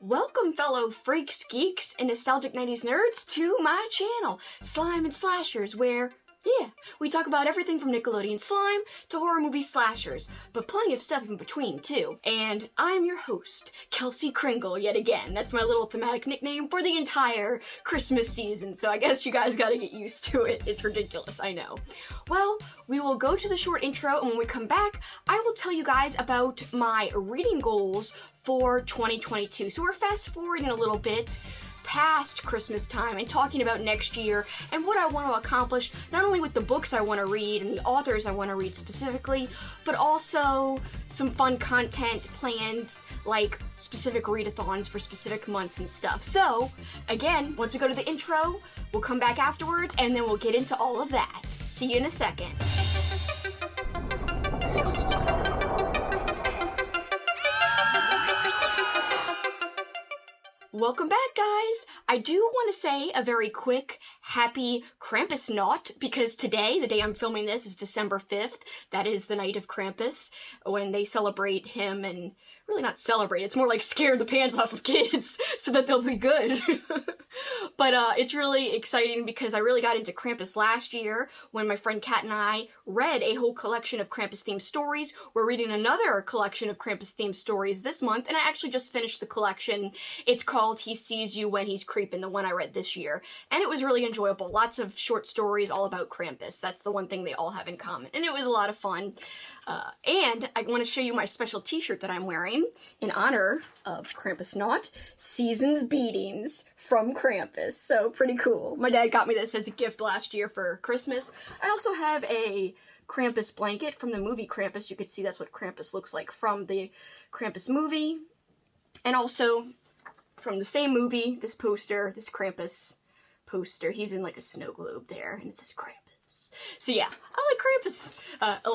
Welcome, fellow freaks, geeks, and nostalgic 90s nerds to my channel, Slime and Slashers, where, we talk about everything from Nickelodeon slime to horror movie slashers, but plenty of stuff in between, too. And I'm your host, Kelsi Kringle, yet again. That's my little thematic nickname for the entire Christmas season, so I guess you guys gotta get used to it. It's ridiculous, I know. Well, we will go to the short intro, and when we come back, I will tell you guys about my reading goals for 2022. So we're fast forwarding a little bit past Christmas time and talking about next year and what I want to accomplish, not only with the books I want to read and the authors I want to read specifically, but also some fun content plans like specific readathons for specific months and stuff. So again, once we go to the intro, we'll come back afterwards and then we'll get into all of that. See you in a second. Welcome back, guys! I do want to say a very quick happy Krampusnacht, because today, the day I'm filming this, is December 5th. That is the night of Krampus, when they celebrate him and really not celebrate, it's more like scare the pants off of kids so that they'll be good. But it's really exciting because I really got into Krampus last year when my friend Kat and I read a whole collection of Krampus-themed stories. We're reading another collection of Krampus-themed stories this month, and I actually just finished the collection. It's called He Sees You When He's Creepin', the one I read this year, and it was really enjoyable. Lots of short stories all about Krampus. That's the one thing they all have in common, and it was a lot of fun. And I want to show you my special t-shirt that I'm wearing in honor of Krampusnacht, Season's Beatings from Krampus. So pretty cool. My dad got me this as a gift last year for Christmas. I also have a Krampus blanket from the movie Krampus. You can see that's what Krampus looks like from the Krampus movie. And also from the same movie, this poster, this Krampus poster. He's in like a snow globe there, and it says Krampus. So yeah, I like Krampus,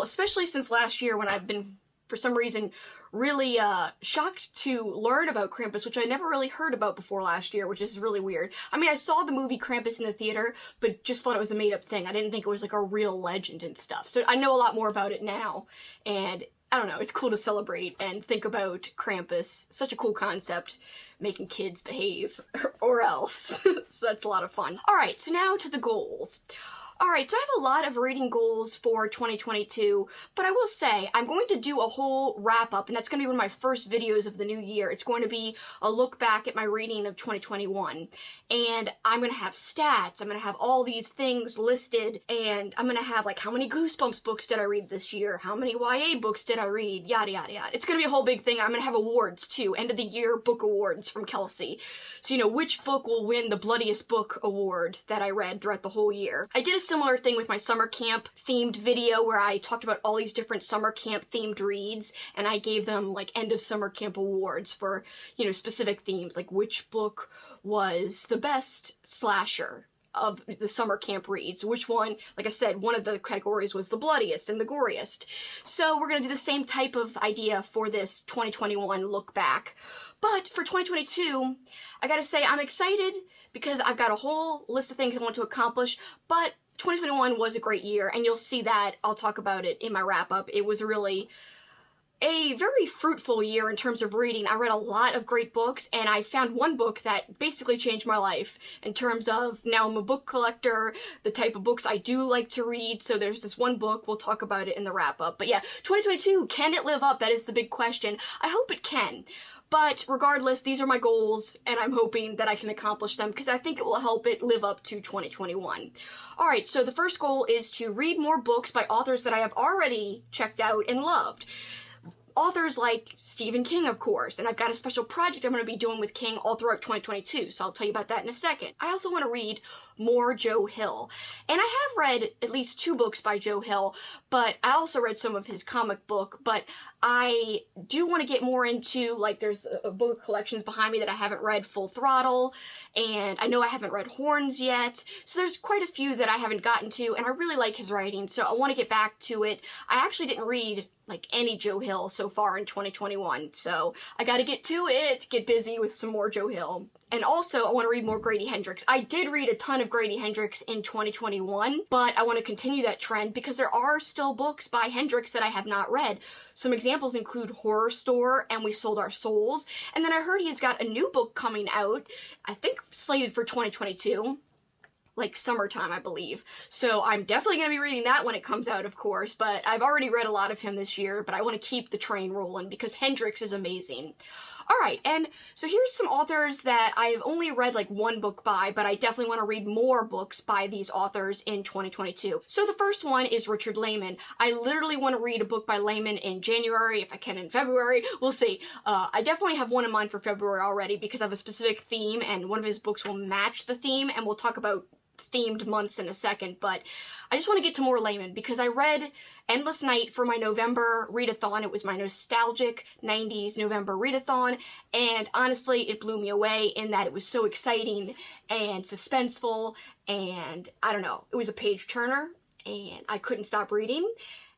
especially since last year when I've been, for some reason, really shocked to learn about Krampus, which I never really heard about before last year, which is really weird. I mean, I saw the movie Krampus in the theater, but just thought it was a made-up thing. I didn't think it was like a real legend and stuff. So I know a lot more about it now, and I don't know, it's cool to celebrate and think about Krampus. Such a cool concept, making kids behave, or else. So that's a lot of fun. Alright, so now to the goals. Alright, so I have a lot of reading goals for 2022, but I will say, I'm going to do a whole wrap-up, and that's going to be one of my first videos of the new year. It's going to be a look back at my reading of 2021, and I'm going to have stats, I'm going to have all these things listed, and I'm going to have, like, how many Goosebumps books did I read this year, how many YA books did I read, yada yada yada. It's going to be a whole big thing. I'm going to have awards, too, end of the year book awards from Kelsi. So, you know, which book will win the bloodiest book award that I read throughout the whole year. I did a similar thing with my summer camp themed video where I talked about all these different summer camp themed reads, and I gave them like end of summer camp awards for, you know, specific themes, like which book was the best slasher of the summer camp reads, which one, like I said, one of the categories was the bloodiest and the goriest. So we're gonna do the same type of idea for this 2021 look back. But for 2022, I gotta say I'm excited because I've got a whole list of things I want to accomplish, but 2021 was a great year, and you'll see that. I'll talk about it in my wrap-up. It was really a very fruitful year in terms of reading. I read a lot of great books, and I found one book that basically changed my life in terms of now I'm a book collector, the type of books I do like to read, so there's this one book, we'll talk about it in the wrap-up. But yeah, 2022, can it live up? That is the big question. I hope it can. But regardless, these are my goals, and I'm hoping that I can accomplish them because I think it will help it live up to 2021. Alright, so the first goal is to read more books by authors that I have already checked out and loved. Authors like Stephen King, of course, and I've got a special project I'm going to be doing with King all throughout 2022, so I'll tell you about that in a second. I also want to read more Joe Hill, and I have read at least 2 books by Joe Hill, but I also read some of his comic book, but I do want to get more into, like, there's a book collections behind me that I haven't read, Full Throttle, and I know I haven't read Horns yet, so there's quite a few that I haven't gotten to, and I really like his writing, so I want to get back to it. I actually didn't read like any Joe Hill so far in 2021, so I gotta get to it, get busy with some more Joe Hill. And also, I want to read more Grady Hendrix. I did read a ton of Grady Hendrix in 2021, but I want to continue that trend because there are still books by Hendrix that I have not read. Some examples include Horror Store and We Sold Our Souls. And then I heard he's got a new book coming out, I think slated for 2022. Like summertime, I believe. So I'm definitely going to be reading that when it comes out, of course, but I've already read a lot of him this year, but I want to keep the train rolling because Hendrix is amazing. Alright, and so here's some authors that I've only read like one book by, but I definitely want to read more books by these authors in 2022. So the first one is Richard Lehman. I literally want to read a book by Lehman in January, if I can in February, we'll see. I definitely have one in mind for February already because I have a specific theme and one of his books will match the theme, and we'll talk about themed months in a second, but I just want to get to more Lehman because I read Endless Night for my November readathon. It was my nostalgic 90s November readathon, and honestly, it blew me away in that it was so exciting and suspenseful, and I don't know, it was a page turner, and I couldn't stop reading.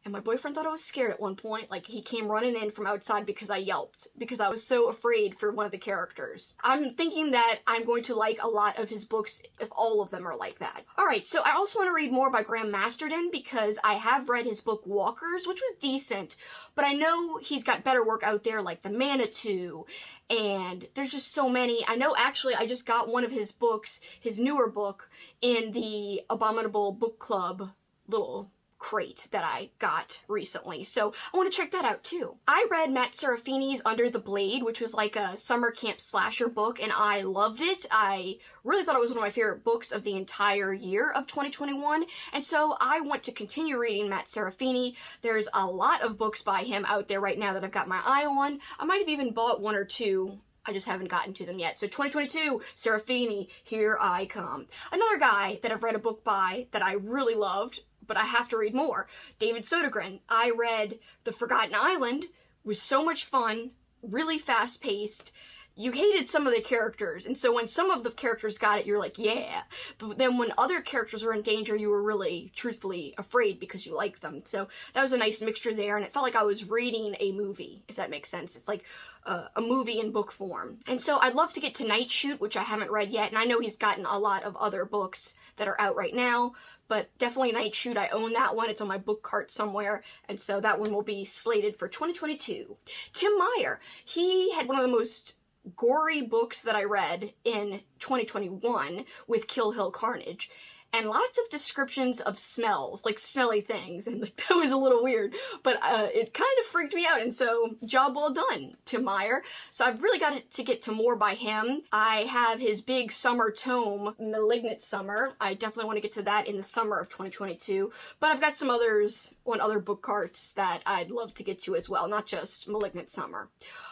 And my boyfriend thought I was scared at one point. Like, he came running in from outside because I yelped, because I was so afraid for one of the characters. I'm thinking that I'm going to like a lot of his books if all of them are like that. Alright, so I also want to read more by Graham Masterton because I have read his book Walkers, which was decent, but I know he's got better work out there like The Manitou, and there's just so many. I know actually I just got one of his books, his newer book, in the Abominable Book Club little crate that I got recently, so I want to check that out too. I read Matt Serafini's Under the Blade, which was like a summer camp slasher book, and I loved it. I really thought it was one of my favorite books of the entire year of 2021, and so I want to continue reading Matt Serafini. There's a lot of books by him out there right now that I've got my eye on. I might have even bought one or two, I just haven't gotten to them yet. So 2022, Serafini, here I come. Another guy that I've read a book by that I really loved, but I have to read more, David Sodergren. I read The Forgotten Island, was so much fun, really fast-paced. You hated some of the characters, and so when some of the characters got it, you're like, yeah. But then when other characters were in danger, you were really, truthfully, afraid because you liked them. So that was a nice mixture there, and it felt like I was reading a movie, if that makes sense. It's like a movie in book form. And so I'd love to get to Night Shoot, which I haven't read yet, and I know he's gotten a lot of other books that are out right now, but definitely Night Shoot. I own that one. It's on my book cart somewhere, and so that one will be slated for 2022. Tim Meyer. He had one of the most gory books that I read in 2021 with Kill Hill Carnage, and lots of descriptions of smells, like smelly things, and like, that was a little weird, but it kind of freaked me out, and so job well done, Tim Meyer. So I've really got to get to more by him. I have his big summer tome, Malignant Summer. I definitely want to get to that in the summer of 2022, but I've got some others on other book carts that I'd love to get to as well, not just Malignant Summer.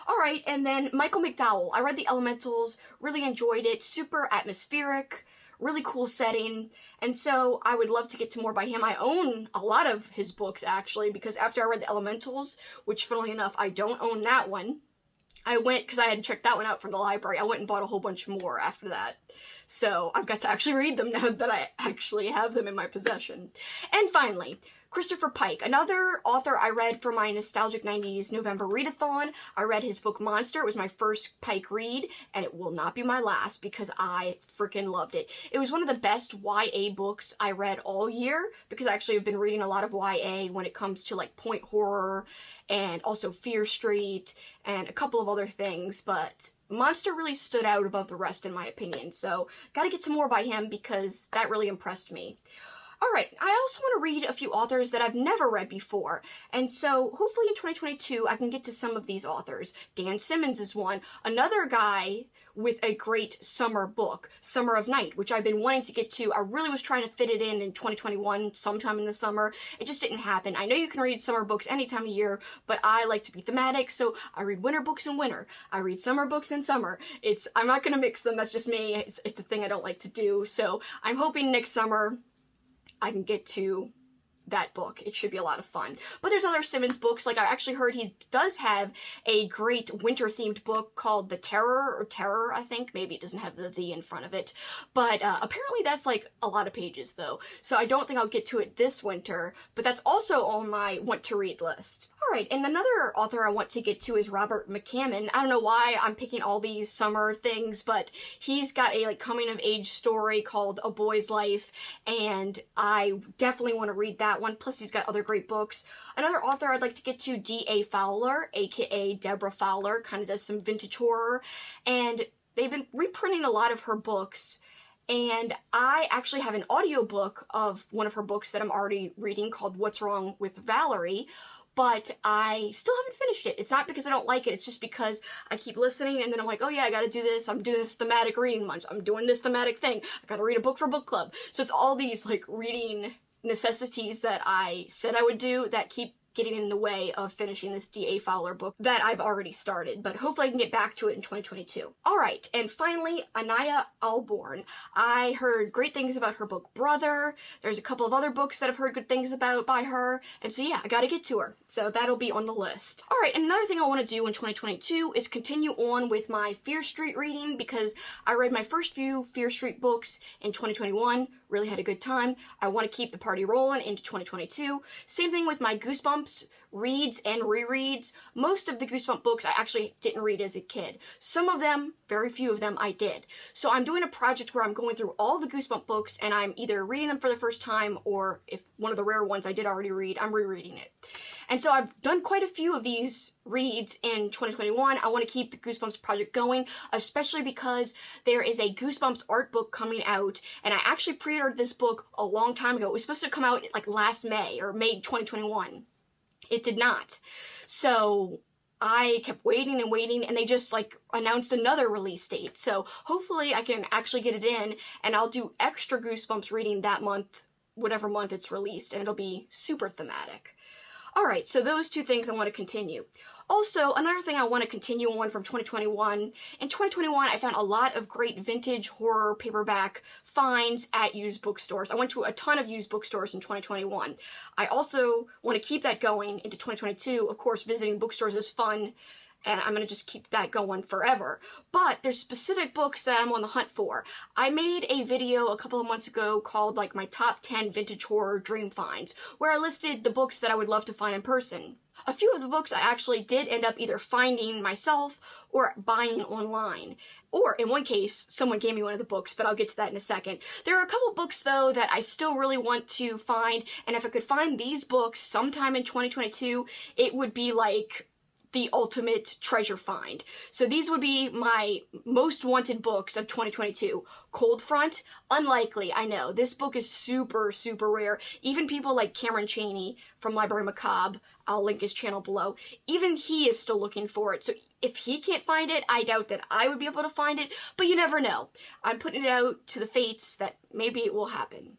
Alright, and then Michael McDowell. I read The Elementals, really enjoyed it, super atmospheric, really cool setting, and so I would love to get to more by him. I own a lot of his books, actually, because after I read The Elementals, which funnily enough, I don't own that one, I went, because I had checked that one out from the library, I went and bought a whole bunch more after that. So I've got to actually read them now that I actually have them in my possession. And finally, Christopher Pike, another author I read for my Nostalgic 90s November readathon. I read his book Monster. It was my first Pike read, and it will not be my last because I freaking loved it. It was one of the best YA books I read all year because I actually have been reading a lot of YA when it comes to like point horror and also Fear Street and a couple of other things, but Monster really stood out above the rest in my opinion, so gotta get some more by him because that really impressed me. Alright, I also want to read a few authors that I've never read before, and so hopefully in 2022 I can get to some of these authors. Dan Simmons is one, another guy with a great summer book, Summer of Night, which I've been wanting to get to. I really was trying to fit it in 2021, sometime in the summer. It just didn't happen. I know you can read summer books any time of year, but I like to be thematic, so I read winter books in winter. I read summer books in summer. I'm not going to mix them, that's just me. It's a thing I don't like to do, so I'm hoping next summer I can get to that book. It should be a lot of fun. But there's other Simmons books, like I actually heard he does have a great winter-themed book called The Terror, I think. Maybe it doesn't have the in front of it. But apparently that's like a lot of pages, though. So I don't think I'll get to it this winter, but that's also on my want-to-read list. Alright, and another author I want to get to is Robert McCammon. I don't know why I'm picking all these summer things, but he's got a coming of age story called A Boy's Life, and I definitely want to read that one. Plus he's got other great books. Another author I'd like to get to, D.A. Fowler, aka Deborah Fowler, kind of does some vintage horror, and they've been reprinting a lot of her books. And I actually have an audiobook of one of her books that I'm already reading called What's Wrong with Valerie, but I still haven't finished it. It's not because I don't like it, it's just because I keep listening and then I'm like, oh yeah, I gotta do this, I'm doing this thematic reading month, I'm doing this thematic thing, I gotta read a book for book club. So it's all these reading necessities that I said I would do that keep getting in the way of finishing this D.A. Fowler book that I've already started, but hopefully I can get back to it in 2022. Alright, and finally, Anaya Alborn. I heard great things about her book Brother. There's a couple of other books that I've heard good things about by her, and so yeah, I gotta get to her. So that'll be on the list. Alright, and another thing I want to do in 2022 is continue on with my Fear Street reading, because I read my first few Fear Street books in 2021, really had a good time. I want to keep the party rolling into 2022. Same thing with my Goosebumps reads and rereads. Most of the Goosebump books I actually didn't read as a kid. Some of them, very few of them, I did. So I'm doing a project where I'm going through all the Goosebump books and I'm either reading them for the first time, or if one of the rare ones I did already read, I'm rereading it. And so I've done quite a few of these reads in 2021. I want to keep the Goosebumps project going, especially because there is a Goosebumps art book coming out, and I actually pre-ordered this book a long time ago. It was supposed to come out last May, or May 2021. It did not. So I kept waiting and waiting, and they just announced another release date. So hopefully I can actually get it in, and I'll do extra Goosebumps reading that month, whatever month it's released, and it'll be super thematic. Alright, so those two things I want to continue. Also, another thing I want to continue on from 2021. In 2021, I found a lot of great vintage horror paperback finds at used bookstores. I went to a ton of used bookstores in 2021. I also want to keep that going into 2022. Of course, visiting bookstores is fun, and I'm going to just keep that going forever. But there's specific books that I'm on the hunt for. I made a video a couple of months ago called my top 10 vintage horror dream finds, where I listed the books that I would love to find in person. A few of the books I actually did end up either finding myself or buying online. Or, in one case, someone gave me one of the books, but I'll get to that in a second. There are a couple books, though, that I still really want to find, and if I could find these books sometime in 2022, it would be the ultimate treasure find. So these would be my most wanted books of 2022. Cold Front, unlikely, I know. This book is super, super rare. Even people like Cameron Chaney from Library Macabre, I'll link his channel below, even he is still looking for it. So if he can't find it, I doubt that I would be able to find it, but you never know. I'm putting it out to the fates that maybe it will happen.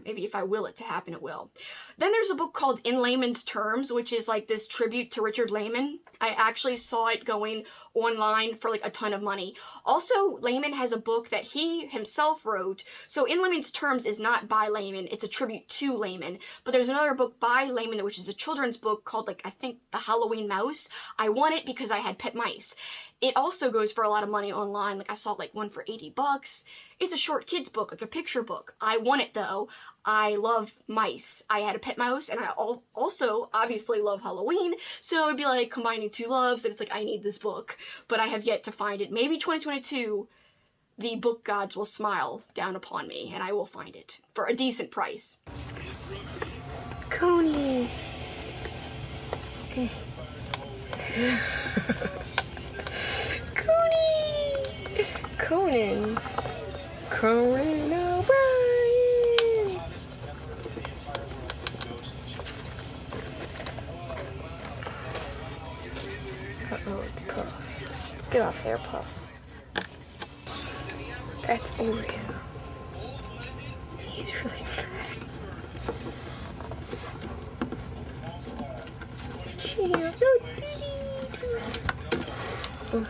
Maybe if I will it to happen, it will. Then there's a book called In Layman's Terms, which is this tribute to Richard Layman. I actually saw it going online for a ton of money. Also, Layman has a book that he himself wrote. So In Layman's Terms is not by Layman, it's a tribute to Layman. But there's another book by Layman, which is a children's book called I think The Halloween Mouse. I won it because I had pet mice. It also goes for a lot of money online. I saw one for $80. It's a short kids book, a picture book. I won it though. I love mice. I had a pet mouse, and I also obviously love Halloween, so it'd be combining two loves, and it's I need this book. But I have yet to find it. Maybe 2022, the book gods will smile down upon me, and I will find it for a decent price. Coney! Conan O'Brien. Uh-oh, it's Puff. Get off there, Puff. That's Oreo. He's really fat. Cheers. Oh,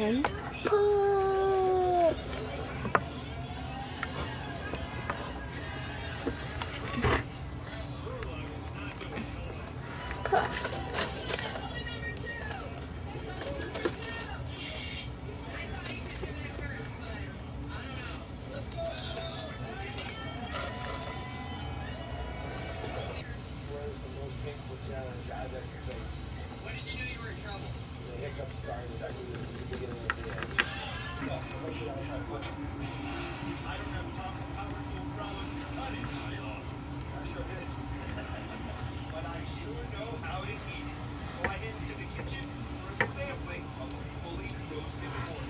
And pull. Pull. Challenge I've ever faced. When did you know you were in trouble? The hiccup started. I knew it was the beginning of the end. I don't have Tom's powerful problems in your cutting. I sure did. But I sure know how to eat it. So I headed to the kitchen for a sampling of fully roasted pork.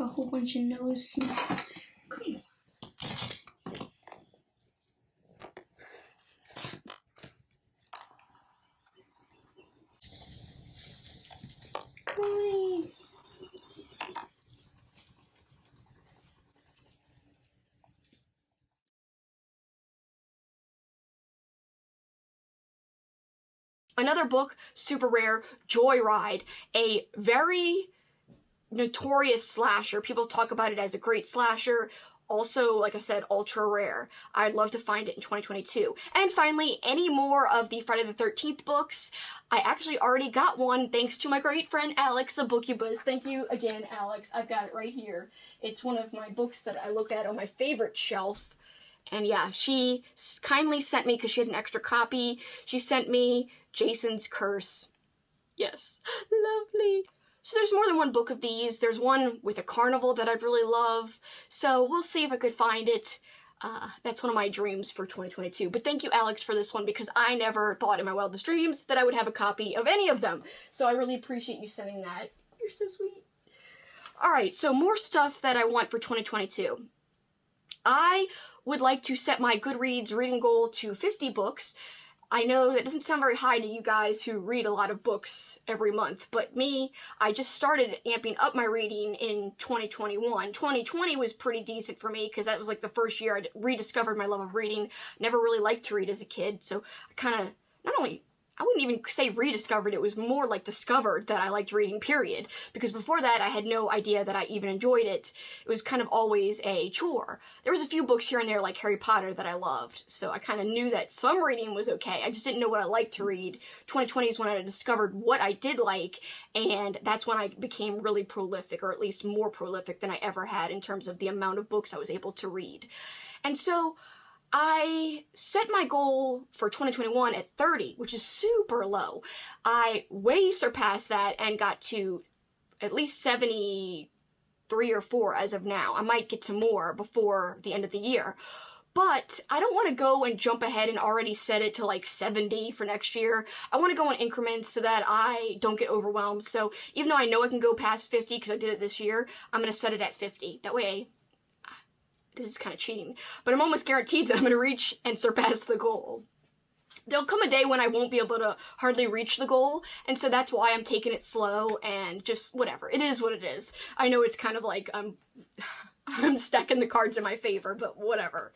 A whole bunch of nose snacks. Great. Great. Another book, super rare, Joyride, a very notorious slasher. People talk about it as a great slasher. Also, like I said, ultra rare. I'd love to find it in 2022. And finally, any more of the Friday the 13th books. I actually already got one thanks to my great friend Alex, the Booktubers. Thank you again, Alex. I've got it right here. It's one of my books that I look at on my favorite shelf. And yeah, she kindly sent me, because she had an extra copy, she sent me Jason's Curse. Yes, lovely. So there's more than one book of these. There's one with a carnival that I'd really love. So we'll see if I could find it. That's one of my dreams for 2022. But thank you, Alex, for this one, because I never thought in my wildest dreams that I would have a copy of any of them. So I really appreciate you sending that. You're so sweet. All right, so more stuff that I want for 2022. I would like to set my Goodreads reading goal to 50 books. I know that doesn't sound very high to you guys who read a lot of books every month, but me, I just started amping up my reading in 2021. 2020 was pretty decent for me because that was like the first year I rediscovered my love of reading. Never really liked to read as a kid, so I kind of, not only, I wouldn't even say rediscovered, it was more like discovered that I liked reading, period. Because before that, I had no idea that I even enjoyed it. It was kind of always a chore. There was a few books here and there, like Harry Potter, that I loved. So I kind of knew that some reading was okay. I just didn't know what I liked to read. 2020 is when I discovered what I did like, and that's when I became really prolific, or at least more prolific than I ever had in terms of the amount of books I was able to read. And so I set my goal for 2021 at 30, which is super low. I way surpassed that and got to at least 73 or 4 as of now. I might get to more before the end of the year. But I don't want to go and jump ahead and already set it to like 70 for next year. I want to go in increments so that I don't get overwhelmed. So even though I know I can go past 50 because I did it this year, I'm going to set it at 50. That way, this is kind of cheating, but I'm almost guaranteed that I'm going to reach and surpass the goal. There'll come a day when I won't be able to hardly reach the goal, and so that's why I'm taking it slow and just whatever. It is what it is. I know it's kind of like I'm stacking the cards in my favor, but whatever.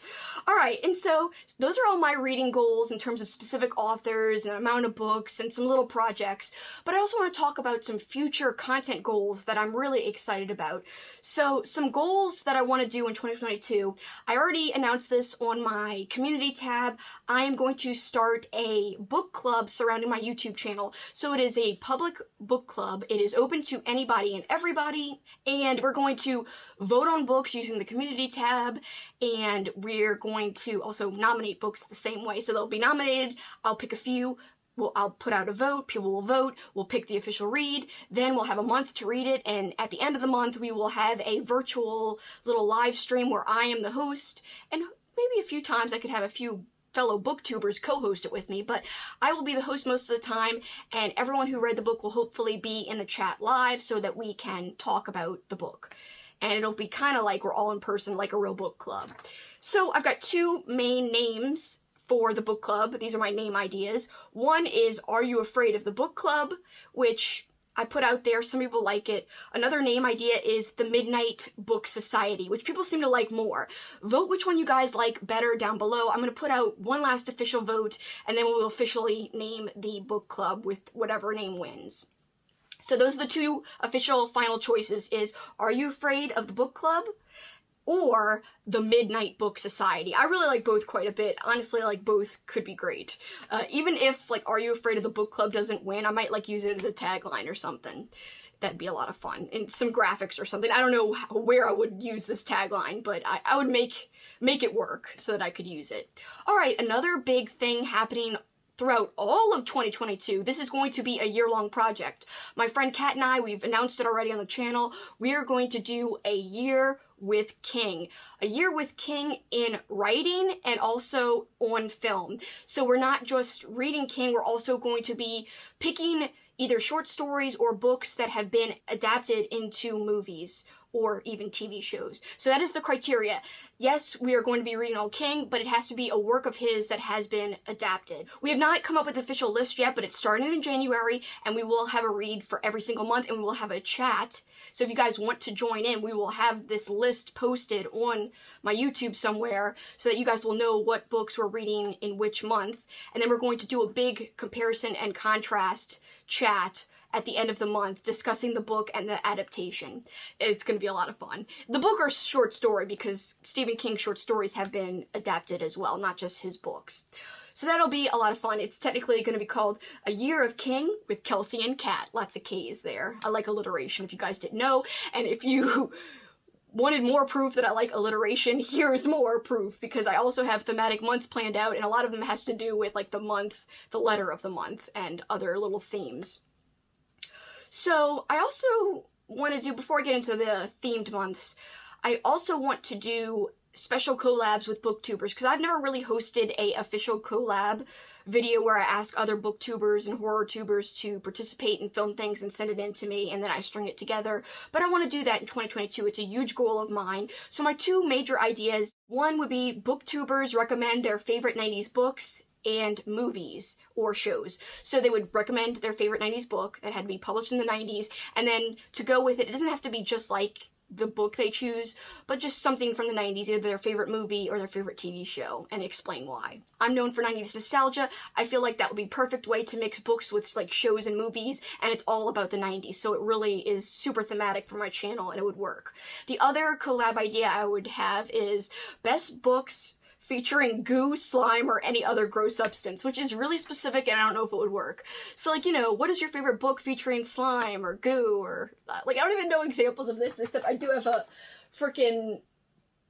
All right, and so those are all my reading goals in terms of specific authors and amount of books and some little projects, but I also want to talk about some future content goals that I'm really excited about. So some goals that I want to do in 2022, I already announced this on my community tab. I am going to start a book club surrounding my YouTube channel. So it is a public book club. It is open to anybody and everybody, and we're going to vote on books using the community tab, and we're going to also nominate books the same way. So they'll be nominated, I'll pick a few, I'll put out a vote, people will vote, we'll pick the official read, then we'll have a month to read it, and at the end of the month we will have a virtual little live stream where I am the host, and maybe a few times I could have a few fellow booktubers co-host it with me, but I will be the host most of the time, and everyone who read the book will hopefully be in the chat live so that we can talk about the book. And it'll be kind of like we're all in person, like a real book club. So I've got 2 main names for the book club. These are my name ideas. One is Are You Afraid of the Book Club, which I put out there. Some people like it. Another name idea is the Midnight Book Society, which people seem to like more. Vote which one you guys like better down below. I'm going to put out one last official vote, and then we will officially name the book club with whatever name wins. So those are the two official final choices is, Are You Afraid of the Book Club? Or the Midnight Book Society. I really like both quite a bit. Honestly, like both could be great. Even if like Are You Afraid of the Book Club doesn't win, I might like use it as a tagline or something. That'd be a lot of fun. And some graphics or something. I don't know where I would use this tagline, but I would make it work so that I could use it. All right, another big thing happening throughout all of 2022. This is going to be a year-long project. My friend Kat and I, we've announced it already on the channel, we are going to do a year with King. A year with King in writing and also on film. So we're not just reading King, we're also going to be picking either short stories or books that have been adapted into movies or even TV shows. So that is the criteria. Yes, we are going to be reading all King, but it has to be a work of his that has been adapted. We have not come up with an official list yet, but it's starting in January, and we will have a read for every single month, and we will have a chat. So if you guys want to join in, we will have this list posted on my YouTube somewhere so that you guys will know what books we're reading in which month. And then we're going to do a big comparison and contrast chat at the end of the month discussing the book and the adaptation. It's going to be a lot of fun. The book are short story because Stephen King's short stories have been adapted as well, not just his books. So that'll be a lot of fun. It's technically going to be called A Year of King with Kelsi and Kat. Lots of K's there. I like alliteration if you guys didn't know. And if you wanted more proof that I like alliteration, here is more proof, because I also have thematic months planned out, and a lot of them has to do with like the month, the letter of the month, and other little themes. So I also want to do, before I get into the themed months, I also want to do special collabs with booktubers, because I've never really hosted a official collab video where I ask other booktubers and horror tubers to participate and film things and send it in to me, and then I string it together. But I want to do that in 2022. It's a huge goal of mine. So my two major ideas, one would be booktubers recommend their favorite 90s books and movies or shows. So they would recommend their favorite 90s book that had to be published in the 90s, and then to go with it, it doesn't have to be just like the book they choose, but just something from the 90s, either their favorite movie or their favorite TV show, and explain why. I'm known for 90s nostalgia. I feel like that would be a perfect way to mix books with like shows and movies, and it's all about the 90s, so it really is super thematic for my channel, and it would work. The other collab idea I would have is best books featuring goo, slime, or any other gross substance, which is really specific, and I don't know if it would work. So, like, you know, what is your favorite book featuring slime or goo, or, like, I don't even know examples of this, except I do have a freaking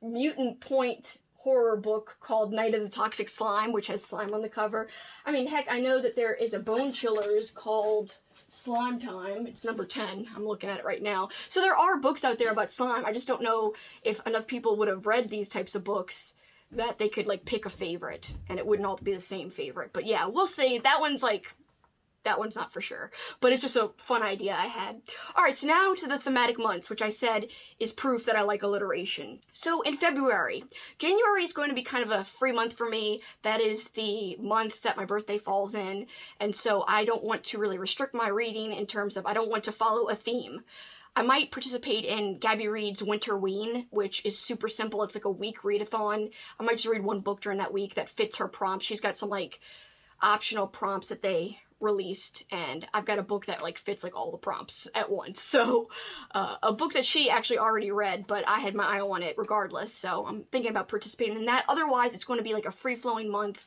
Mutant Point horror book called Night of the Toxic Slime, which has slime on the cover. I mean, heck, I know that there is a Bone Chillers called Slime Time. It's number 10. I'm looking at it right now. So there are books out there about slime. I just don't know if enough people would have read these types of books that they could like pick a favorite, and it wouldn't all be the same favorite. But yeah, we'll see. That one's not for sure, but it's just a fun idea I had. All right, so now to the thematic months, which I said is proof that I like alliteration. So in February, January is going to be kind of a free month for me. That is the month that my birthday falls in, and so I don't want to really restrict my reading in terms of, I don't want to follow a theme. I might participate in Gabby Reed's Winterween, which is super simple. It's like a week readathon. I might just read one book during that week that fits her prompts. She's got some like optional prompts that they released, and I've got a book that like fits like all the prompts at once. So a book that she actually already read, but I had my eye on it regardless. So I'm thinking about participating in that. Otherwise, it's going to be like a free-flowing month.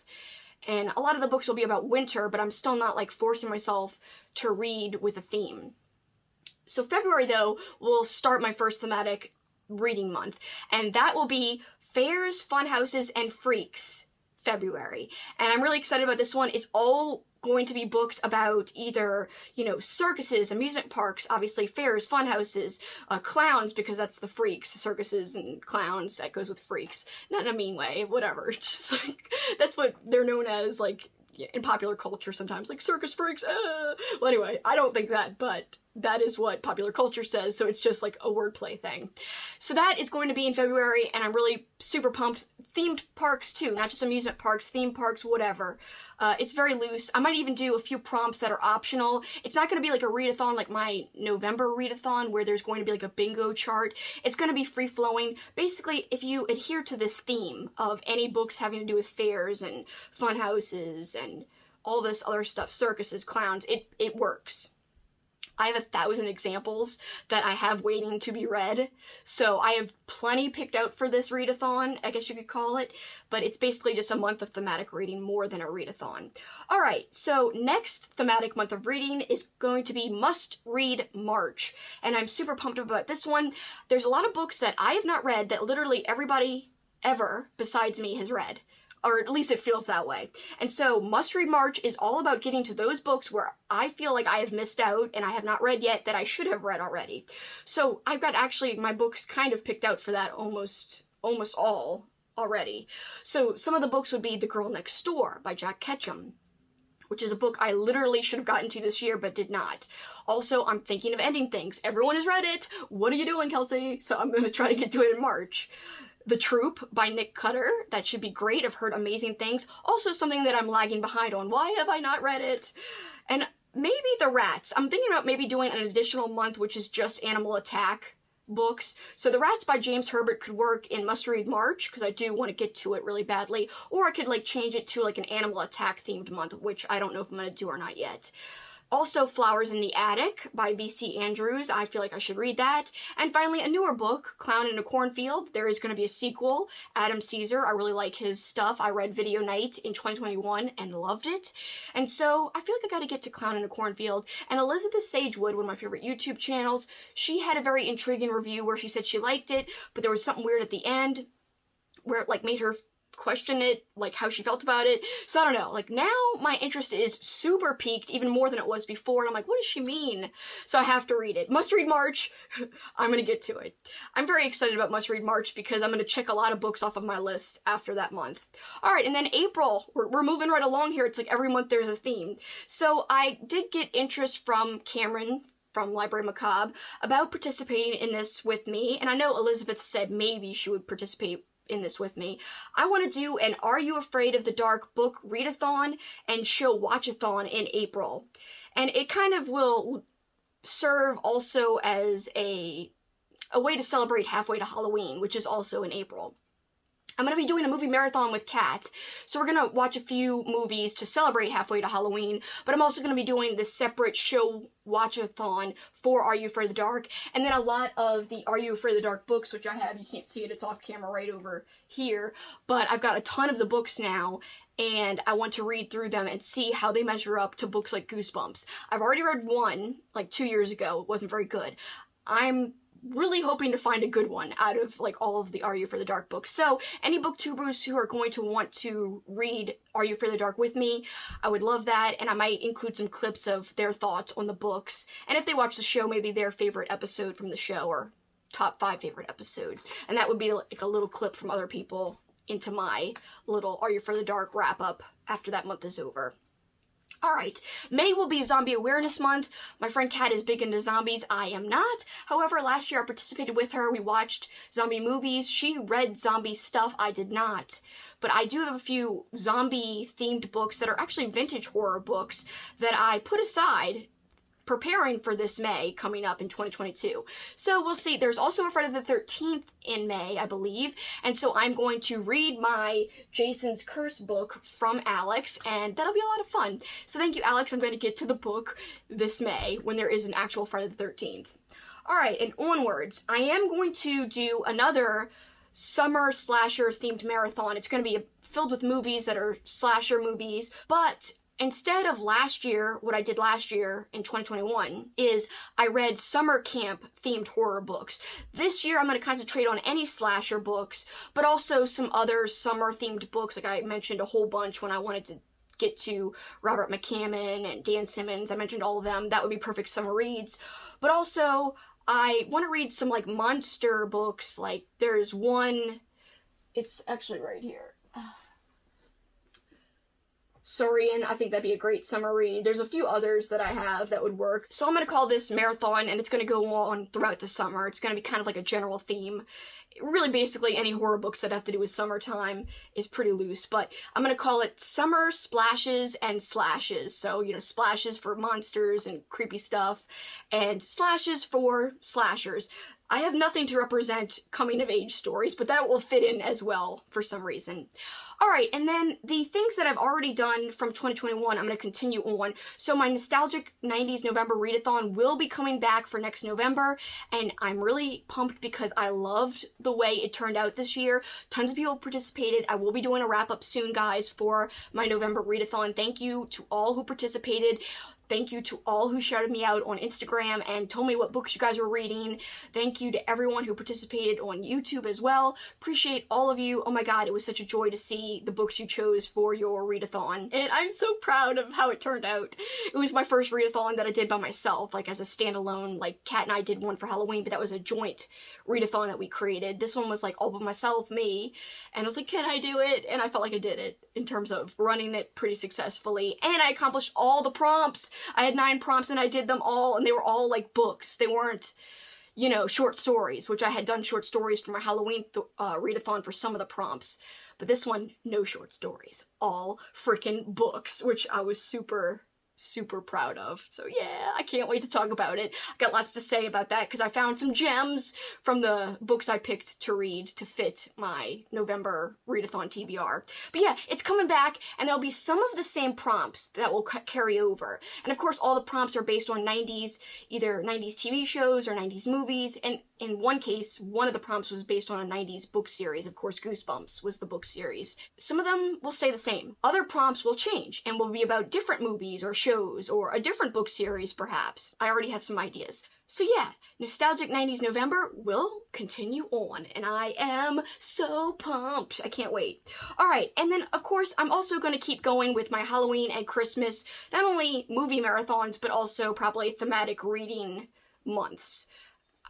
And a lot of the books will be about winter, but I'm still not like forcing myself to read with a theme. So February, though, will start my first thematic reading month, and that will be Fairs, Funhouses, and Freaks February. And I'm really excited about this one. It's all going to be books about either, you know, circuses, amusement parks, obviously fairs, funhouses, clowns, because that's the freaks, circuses and clowns, that goes with freaks. Not in a mean way, whatever. It's just like, that's what they're known as, like, in popular culture sometimes, like circus freaks. Well, anyway, I don't think that, but that is what popular culture says, so it's just like a wordplay thing. So that is going to be in February, and I'm really super pumped. Themed parks too, not just amusement parks, theme parks, whatever. It's very loose. I might even do a few prompts that are optional. It's not going to be like a readathon like my November readathon where there's going to be like a bingo chart. It's going to be free-flowing. Basically, if you adhere to this theme of any books having to do with fairs and funhouses and all this other stuff, circuses, clowns, it works. I have 1,000 examples that I have waiting to be read, so I have plenty picked out for this readathon, I guess you could call it, but it's basically just a month of thematic reading more than a readathon. Alright, so next thematic month of reading is going to be Must Read March, and I'm super pumped about this one. There's a lot of books that I have not read that literally everybody ever besides me has read. Or at least it feels that way. And so Must Read March is all about getting to those books where I feel like I have missed out and I have not read yet that I should have read already. So I've got actually my books kind of picked out for that almost all already. So some of the books would be The Girl Next Door by Jack Ketchum, which is a book I literally should have gotten to this year but did not. Also, I'm thinking of ending things. Everyone has read it. What are you doing, Kelsi? So I'm going to try to get to it in March. The Troop by Nick Cutter, that should be great. I've heard amazing things. Also something that I'm lagging behind on. Why have I not read it? And maybe The Rats. I'm thinking about maybe doing an additional month, which is just animal attack books. So The Rats by James Herbert could work in Must Read March, because I do want to get to it really badly. Or I could like change it to like an animal attack themed month, which I don't know if I'm going to do or not yet. Also, Flowers in the Attic by V.C. Andrews. I feel like I should read that. And finally, a newer book, Clown in a Cornfield. There is going to be a sequel. Adam Caesar. I really like his stuff. I read Video Night in 2021 and loved it. And so I feel like I got to get to Clown in a Cornfield. And Elizabeth Sagewood, one of my favorite YouTube channels, she had a very intriguing review where she said she liked it, but there was something weird at the end where it like made her question it, like how she felt about it. So I don't know, like now my interest is super peaked, even more than it was before, and I'm like, what does she mean? So I have to read it. Must Read March. I'm gonna get to it. I'm very excited about Must Read March because I'm gonna check a lot of books off of my list after that month. Alright, and then April, we're moving right along here. It's like every month there's a theme. So I did get interest from Cameron from Library Macabre about participating in this with me, and I know Elizabeth said maybe she would participate in this with me. I want to do an Are You Afraid of the Dark book readathon and show Watchathon in April. And it kind of will serve also as a way to celebrate halfway to Halloween, which is also in April. I'm going to be doing a movie marathon with Kat, so we're going to watch a few movies to celebrate halfway to Halloween, but I'm also going to be doing this separate show watchathon for Are You Afraid of the Dark, and then a lot of the Are You Afraid of the Dark books, which I have, you can't see it, it's off camera right over here, but I've got a ton of the books now, and I want to read through them and see how they measure up to books like Goosebumps. I've already read one, like 2 years ago, it wasn't very good. I'm really hoping to find a good one out of like all of the Are You Afraid of the Dark books. So any booktubers who are going to want to read Are You Afraid of the Dark with me, I would love that, and I might include some clips of their thoughts on the books, and if they watch the show, maybe their favorite episode from the show or top 5 favorite episodes, and that would be like a little clip from other people into my little Are You Afraid of the Dark wrap up after that month is over. Alright, May will be Zombie Awareness Month. My friend Kat is big into zombies. I am not. However, last year I participated with her. We watched zombie movies. She read zombie stuff. I did not. But I do have a few zombie-themed books that are actually vintage horror books that I put aside preparing for this May coming up in 2022. So we'll see. There's also a Friday the 13th in May, I believe, and so I'm going to read my Jason's Curse book from Alex, and that'll be a lot of fun. So thank you, Alex. I'm going to get to the book this May when there is an actual Friday the 13th. Alright, and onwards, I am going to do another summer slasher themed marathon. It's going to be filled with movies that are slasher movies, but instead of last year, what I did last year in 2021 is I read summer camp themed horror books. This year I'm going to concentrate on any slasher books, but also some other summer themed books, like I mentioned a whole bunch when I wanted to get to Robert McCammon and Dan Simmons. I mentioned all of them. That would be perfect summer reads. But also I want to read some like monster books. Like there's one, it's actually right here. Saurian, I think that'd be a great summer read. There's a few others that I have that would work. So I'm gonna call this marathon, and it's gonna go on throughout the summer. It's gonna be kind of like a general theme. Really, basically, any horror books that have to do with summertime is pretty loose, but I'm gonna call it Summer Splashes and Slashes. So, you know, splashes for monsters and creepy stuff, and slashes for slashers. I have nothing to represent coming-of-age stories, but that will fit in as well for some reason. Alright, and then the things that I've already done from 2021, I'm going to continue on. So my nostalgic 90s November readathon will be coming back for next November, and I'm really pumped because I loved the way it turned out this year. Tons of people participated. I will be doing a wrap-up soon, guys, for my November readathon. Thank you to all who participated. Thank you to all who shouted me out on Instagram and told me what books you guys were reading. Thank you to everyone who participated on YouTube as well. Appreciate all of you. Oh my god, it was such a joy to see the books you chose for your readathon. And I'm so proud of how it turned out. It was my first readathon that I did by myself, like as a standalone. Like Kat and I did one for Halloween, but that was a joint readathon that we created. This one was like all by myself, me. And I was like, can I do it? And I felt like I did it in terms of running it pretty successfully. And I accomplished all the prompts. I had 9 prompts and I did them all, and they were all like books. They weren't, you know, short stories, which I had done short stories for my Halloween readathon for some of the prompts. But this one, no short stories. All freaking books, which I was super proud of. So yeah, I can't wait to talk about it. I've got lots to say about that because I found some gems from the books I picked to read to fit my November readathon TBR. But yeah, it's coming back, and there'll be some of the same prompts that will carry over. And of course, all the prompts are based on 90s, either 90s TV shows or 90s movies, and in one case, one of the prompts was based on a 90s book series. Of course, Goosebumps was the book series. Some of them will stay the same. Other prompts will change and will be about different movies or shows or a different book series, perhaps. I already have some ideas. So yeah, Nostalgic 90s November will continue on, and I am so pumped. I can't wait. Alright, and then of course I'm also going to keep going with my Halloween and Christmas, not only movie marathons, but also probably thematic reading months.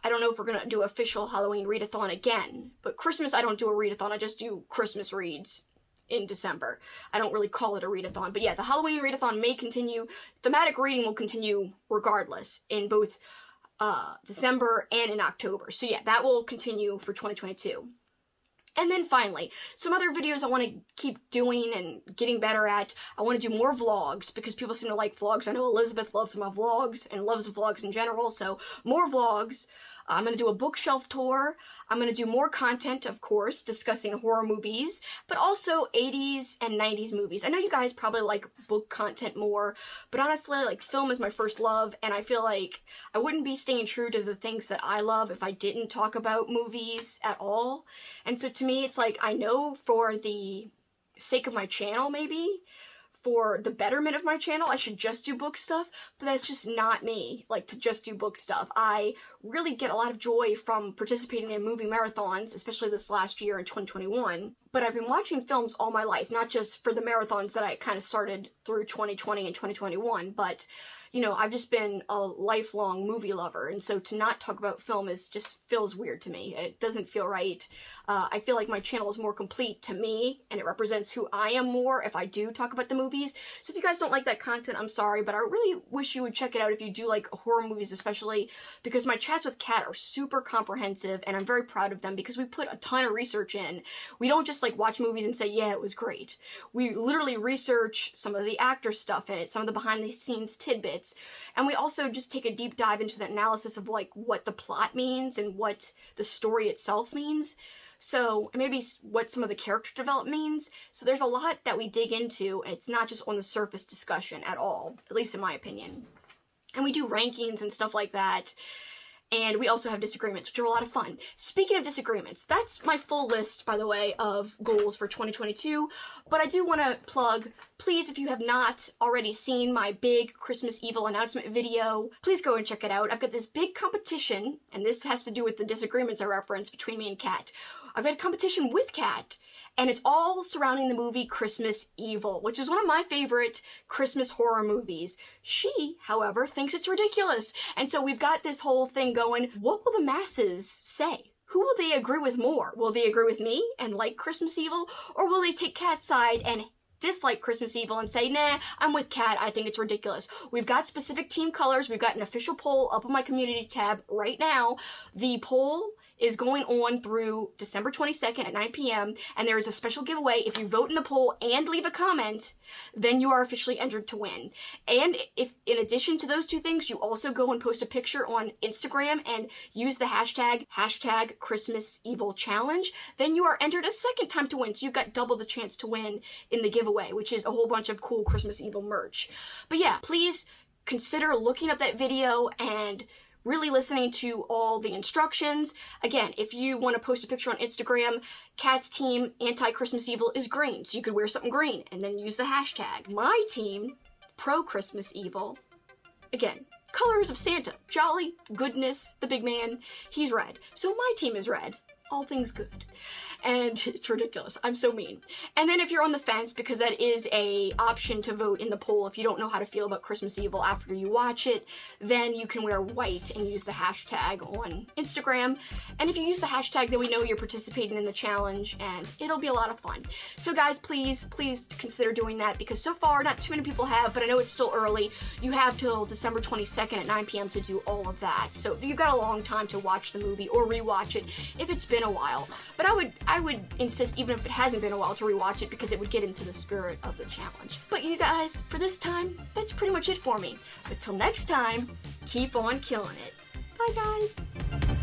I don't know if we're going to do official Halloween readathon again, but Christmas I don't do a readathon, I just do Christmas reads in December. I don't really call it a readathon, but yeah, the Halloween readathon may continue. Thematic reading will continue regardless in both December and in October. So yeah, that will continue for 2022. And then finally, some other videos I want to keep doing and getting better at. I want to do more vlogs because people seem to like vlogs. I know Elizabeth loves my vlogs and loves vlogs in general, so more vlogs. I'm going to do a bookshelf tour. I'm going to do more content, of course, discussing horror movies, but also 80s and 90s movies. I know you guys probably like book content more, but honestly, like, film is my first love, and I feel like I wouldn't be staying true to the things that I love if I didn't talk about movies at all. And so to me, it's like, I know for the sake of my channel, maybe, for the betterment of my channel, I should just do book stuff, but that's just not me, like, to just do book stuff. I really get a lot of joy from participating in movie marathons, especially this last year in 2021, but I've been watching films all my life, not just for the marathons that I kind of started through 2020 and 2021, but, you know, I've just been a lifelong movie lover, and so to not talk about film just feels weird to me. It doesn't feel right. I feel like my channel is more complete to me, and it represents who I am more if I do talk about the movies. So if you guys don't like that content, I'm sorry, but I really wish you would check it out if you do like horror movies especially, because my chats with Kat are super comprehensive, and I'm very proud of them because we put a ton of research in. We don't just like watch movies and say, yeah, it was great. We literally research some of the actor stuff in it, some of the behind the scenes tidbits, and we also just take a deep dive into the analysis of like what the plot means and what the story itself means. So, maybe what some of the character development means. So there's a lot that we dig into, and it's not just on the surface discussion at all, at least in my opinion. And we do rankings and stuff like that. And we also have disagreements, which are a lot of fun. Speaking of disagreements, that's my full list, by the way, of goals for 2022. But I do want to plug, please, if you have not already seen my big Christmas Evil announcement video, please go and check it out. I've got this big competition, and this has to do with the disagreements I referenced between me and Kat. I've got a competition with Kat, and it's all surrounding the movie Christmas Evil, which is one of my favorite Christmas horror movies. She, however, thinks it's ridiculous, and so we've got this whole thing going. What will the masses say? Who will they agree with more? Will they agree with me and like Christmas Evil, or will they take Kat's side and dislike Christmas Evil and say, nah, I'm with Kat, I think it's ridiculous. We've got specific team colors. We've got an official poll up on my community tab right now. The poll is going on through December 22nd at 9 p.m. and there is a special giveaway. If you vote in the poll and leave a comment, then you are officially entered to win. And if in addition to those two things, you also go and post a picture on Instagram and use the hashtag Christmas Evil Challenge, then you are entered a second time to win. So you've got double the chance to win in the giveaway, which is a whole bunch of cool Christmas Evil merch. But yeah, please consider looking up that video and really listening to all the instructions. Again, if you want to post a picture on Instagram, Kat's team, Anti-Christmas Evil, is green, so you could wear something green and then use the hashtag. My team, Pro-Christmas Evil, again, colors of Santa, jolly, goodness, the big man, he's red. So my team is red, all things good. And it's ridiculous. I'm so mean. And then if you're on the fence, because that is a option to vote in the poll, if you don't know how to feel about Christmas Evil after you watch it, then you can wear white and use the hashtag on Instagram. And if you use the hashtag, then we know you're participating in the challenge and it'll be a lot of fun. So guys, please consider doing that, because so far not too many people have, but I know it's still early. You have till December 22nd at 9 p.m. to do all of that. So you've got a long time to watch the movie or rewatch it if it's been a while. But I would insist, even if it hasn't been a while, to rewatch it because it would get into the spirit of the challenge. But you guys, for this time, that's pretty much it for me. But till next time, keep on killing it. Bye guys!